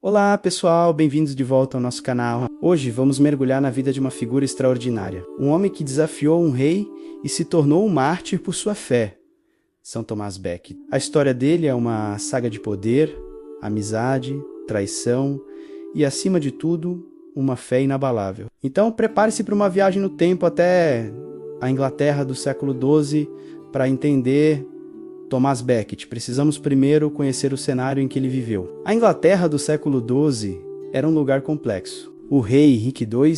Olá pessoal, bem-vindos de volta ao nosso canal. Hoje vamos mergulhar na vida de uma figura extraordinária, um homem que desafiou um rei e se tornou um mártir por sua fé, São Tomás Becket. A história dele é uma saga de poder, amizade, traição e, acima de tudo, uma fé inabalável. Então prepare-se para uma viagem no tempo até a Inglaterra do século XII para entender Tomás Becket. Precisamos primeiro conhecer o cenário em que ele viveu. A Inglaterra do século XII era um lugar complexo. O rei Henrique II,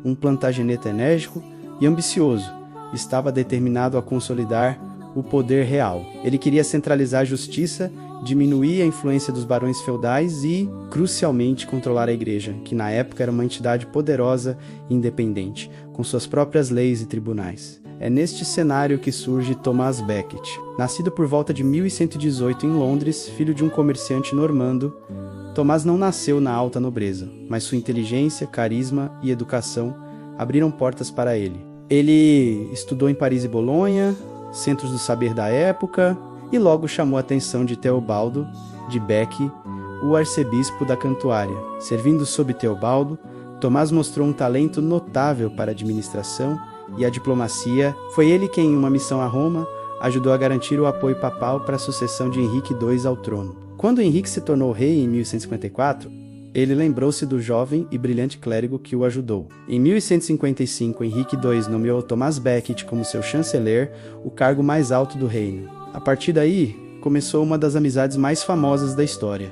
um plantageneta enérgico e ambicioso, estava determinado a consolidar o poder real. Ele queria centralizar a justiça, diminuir a influência dos barões feudais e, crucialmente, controlar a igreja, que na época era uma entidade poderosa e independente, com suas próprias leis e tribunais. É neste cenário que surge Tomás Becket. Nascido por volta de 1118 em Londres, filho de um comerciante normando, Tomás não nasceu na alta nobreza, mas sua inteligência, carisma e educação abriram portas para ele. Ele estudou em Paris e Bolonha, centros do saber da época, e logo chamou a atenção de Teobaldo de Bec, o arcebispo da Cantuária. Servindo sob Teobaldo, Tomás mostrou um talento notável para a administração e a diplomacia. Foi ele quem, em uma missão a Roma, ajudou a garantir o apoio papal para a sucessão de Henrique II ao trono. Quando Henrique se tornou rei em 1154, ele lembrou-se do jovem e brilhante clérigo que o ajudou. Em 1155, Henrique II nomeou Tomás Becket como seu chanceler, o cargo mais alto do reino. A partir daí, começou uma das amizades mais famosas da história.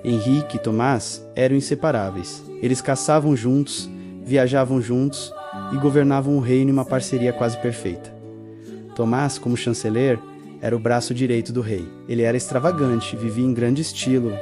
Henrique e Tomás eram inseparáveis. Eles caçavam juntos, viajavam juntos e governavam o reino em uma parceria quase perfeita. Tomás, como chanceler, era o braço direito do rei. Ele era extravagante, vivia em grande estilo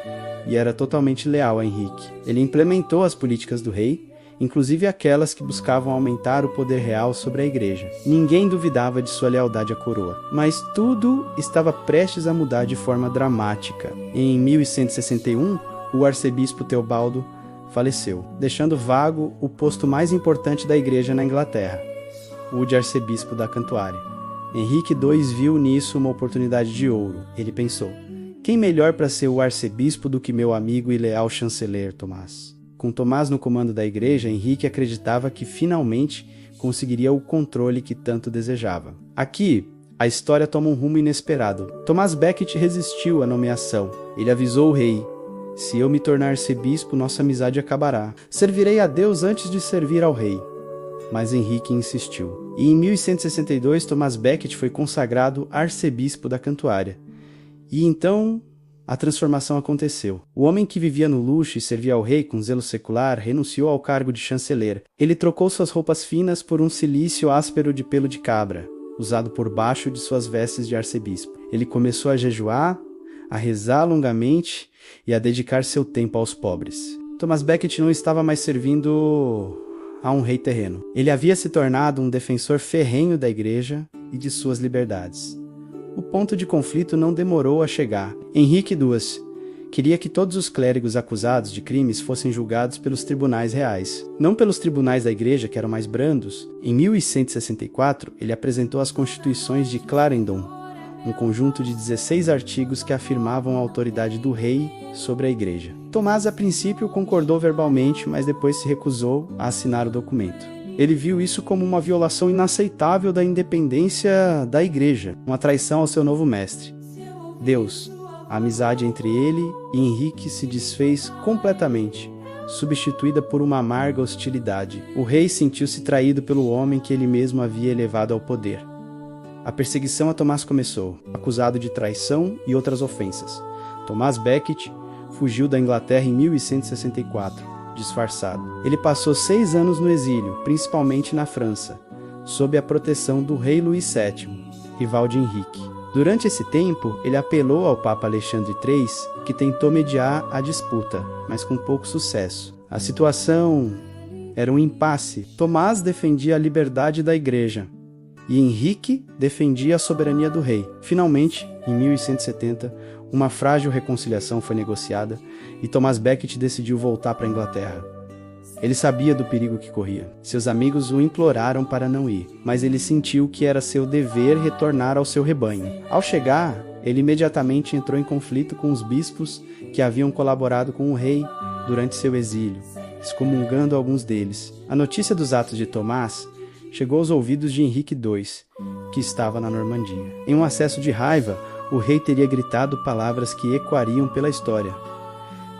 e era totalmente leal a Henrique. Ele implementou as políticas do rei, inclusive aquelas que buscavam aumentar o poder real sobre a igreja. Ninguém duvidava de sua lealdade à coroa, mas tudo estava prestes a mudar de forma dramática. Em 1161, o arcebispo Teobaldo faleceu, deixando vago o posto mais importante da igreja na Inglaterra, o de arcebispo da Cantuária. Henrique II viu nisso uma oportunidade de ouro. Ele pensou: quem melhor para ser o arcebispo do que meu amigo e leal chanceler Tomás? Com Tomás no comando da igreja, Henrique acreditava que finalmente conseguiria o controle que tanto desejava. Aqui, a história toma um rumo inesperado. Tomás Becket resistiu à nomeação. Ele avisou o rei: se eu me tornar arcebispo, nossa amizade acabará. Servirei a Deus antes de servir ao rei. Mas Henrique insistiu. E em 1162, Tomás Becket foi consagrado arcebispo da Cantuária. E então a transformação aconteceu. O homem que vivia no luxo e servia ao rei com zelo secular renunciou ao cargo de chanceler. Ele trocou suas roupas finas por um cilício áspero de pelo de cabra, usado por baixo de suas vestes de arcebispo. Ele começou a jejuar, a rezar longamente e a dedicar seu tempo aos pobres. Tomás Becket não estava mais servindo a um rei terreno. Ele havia se tornado um defensor ferrenho da igreja e de suas liberdades. O ponto de conflito não demorou a chegar. Henrique II queria que todos os clérigos acusados de crimes fossem julgados pelos tribunais reais, não pelos tribunais da igreja, que eram mais brandos. Em 1164, ele apresentou as Constituições de Clarendon, um conjunto de 16 artigos que afirmavam a autoridade do rei sobre a igreja. Tomás, a princípio, concordou verbalmente, mas depois se recusou a assinar o documento. Ele viu isso como uma violação inaceitável da independência da igreja, uma traição ao seu novo mestre, Deus. A amizade entre ele e Henrique se desfez completamente, substituída por uma amarga hostilidade. O rei sentiu-se traído pelo homem que ele mesmo havia elevado ao poder. A perseguição a Tomás começou, acusado de traição e outras ofensas. Tomás Becket fugiu da Inglaterra em 1164. Disfarçado. Ele passou 6 anos no exílio, principalmente na França, sob a proteção do rei Luís VII, rival de Henrique. Durante esse tempo, ele apelou ao Papa Alexandre III, que tentou mediar a disputa, mas com pouco sucesso. A situação era um impasse. Tomás defendia a liberdade da igreja e Henrique defendia a soberania do rei. Finalmente, em 1170, uma frágil reconciliação foi negociada e Tomás Becket decidiu voltar para a Inglaterra. Ele sabia do perigo que corria. Seus amigos o imploraram para não ir, mas ele sentiu que era seu dever retornar ao seu rebanho. Ao chegar, ele imediatamente entrou em conflito com os bispos que haviam colaborado com o rei durante seu exílio, excomungando alguns deles. A notícia dos atos de Tomás chegou aos ouvidos de Henrique II, que estava na Normandia. Em um acesso de raiva, o rei teria gritado palavras que ecoariam pela história.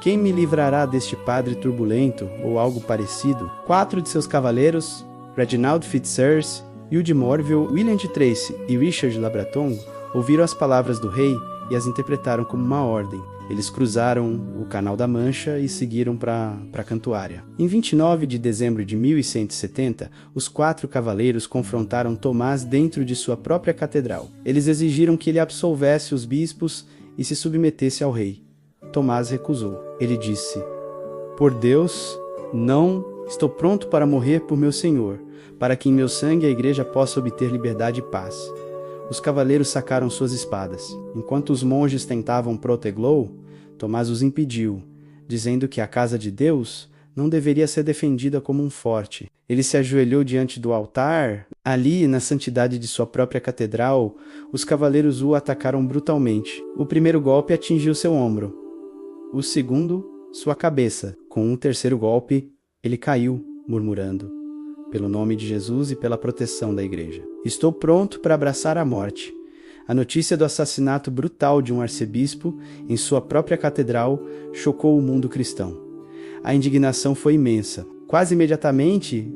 Quem me livrará deste padre turbulento, ou algo parecido? 4 de seus cavaleiros, Reginald Fitzurse, Hugh de Morville, William de Tracy e Richard Labratong, ouviram as palavras do rei e as interpretaram como uma ordem. Eles cruzaram o Canal da Mancha e seguiram para Cantuária. Em 29 de dezembro de 1170, os 4 cavaleiros confrontaram Tomás dentro de sua própria catedral. Eles exigiram que ele absolvesse os bispos e se submetesse ao rei. Tomás recusou. Ele disse: "Por Deus, não, estou pronto para morrer por meu Senhor, para que em meu sangue a igreja possa obter liberdade e paz." Os cavaleiros sacaram suas espadas. Enquanto os monges tentavam protegê-lo, Tomás os impediu, dizendo que a casa de Deus não deveria ser defendida como um forte. Ele se ajoelhou diante do altar. Ali, na santidade de sua própria catedral, os cavaleiros o atacaram brutalmente. O primeiro golpe atingiu seu ombro. O segundo, sua cabeça. Com o terceiro golpe, ele caiu, murmurando: "Pelo nome de Jesus e pela proteção da igreja, estou pronto para abraçar a morte." A notícia do assassinato brutal de um arcebispo em sua própria catedral chocou o mundo cristão. A indignação foi imensa. Quase imediatamente,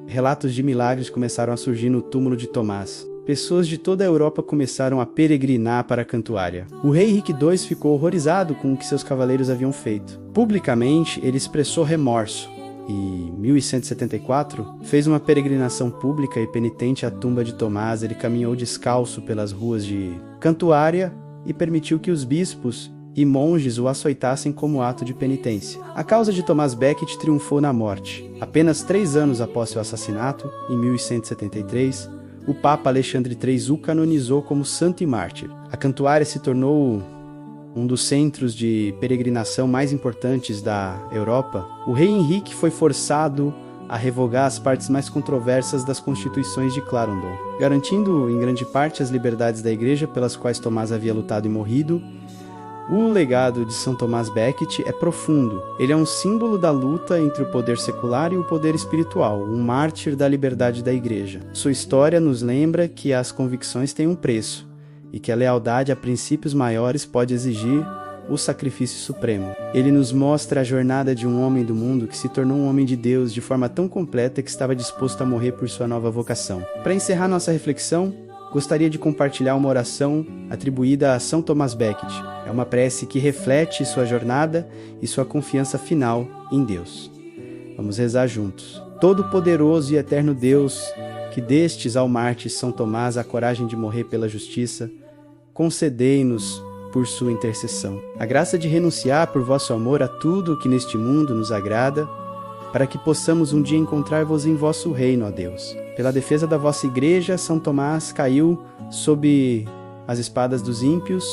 relatos de milagres começaram a surgir no túmulo de Tomás. Pessoas de toda a Europa começaram a peregrinar para Cantuária. O rei Henrique II ficou horrorizado com o que seus cavaleiros haviam feito. Publicamente, ele expressou remorso e, em 1174, fez uma peregrinação pública e penitente à tumba de Tomás. Ele caminhou descalço pelas ruas de Cantuária e permitiu que os bispos e monges o açoitassem como ato de penitência. A causa de Thomas Becket triunfou na morte. Apenas 3 anos após seu assassinato, em 1173, o Papa Alexandre III o canonizou como santo e mártir. A Cantuária se tornou um dos centros de peregrinação mais importantes da Europa. O rei Henrique foi forçado a revogar as partes mais controversas das constituições de Clarendon, garantindo em grande parte as liberdades da igreja pelas quais Tomás havia lutado e morrido. O legado de São Thomas Becket é profundo. Ele é um símbolo da luta entre o poder secular e o poder espiritual, um mártir da liberdade da igreja. Sua história nos lembra que as convicções têm um preço e que a lealdade a princípios maiores pode exigir o sacrifício supremo. Ele nos mostra a jornada de um homem do mundo que se tornou um homem de Deus de forma tão completa que estava disposto a morrer por sua nova vocação. Para encerrar nossa reflexão, gostaria de compartilhar uma oração atribuída a São Thomas Becket. É uma prece que reflete sua jornada e sua confiança final em Deus. Vamos rezar juntos. Todo-poderoso e eterno Deus, que destes ao mártir São Tomás a coragem de morrer pela justiça, concedei-nos, por sua intercessão, a graça de renunciar por vosso amor a tudo o que neste mundo nos agrada, para que possamos um dia encontrar-vos em vosso reino, ó Deus. Pela defesa da vossa igreja, São Tomás caiu sob as espadas dos ímpios.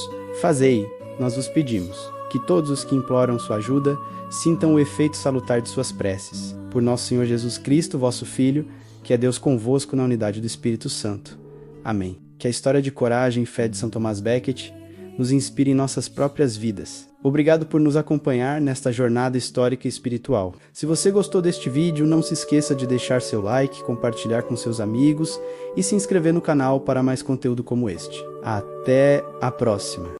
Fazei, nós vos pedimos, que todos os que imploram sua ajuda sintam o efeito salutar de suas preces. Por nosso Senhor Jesus Cristo, vosso Filho, que é Deus convosco na unidade do Espírito Santo. Amém. Que a história de coragem e fé de São Thomas Becket nos inspire em nossas próprias vidas. Obrigado por nos acompanhar nesta jornada histórica e espiritual. Se você gostou deste vídeo, não se esqueça de deixar seu like, compartilhar com seus amigos e se inscrever no canal para mais conteúdo como este. Até a próxima!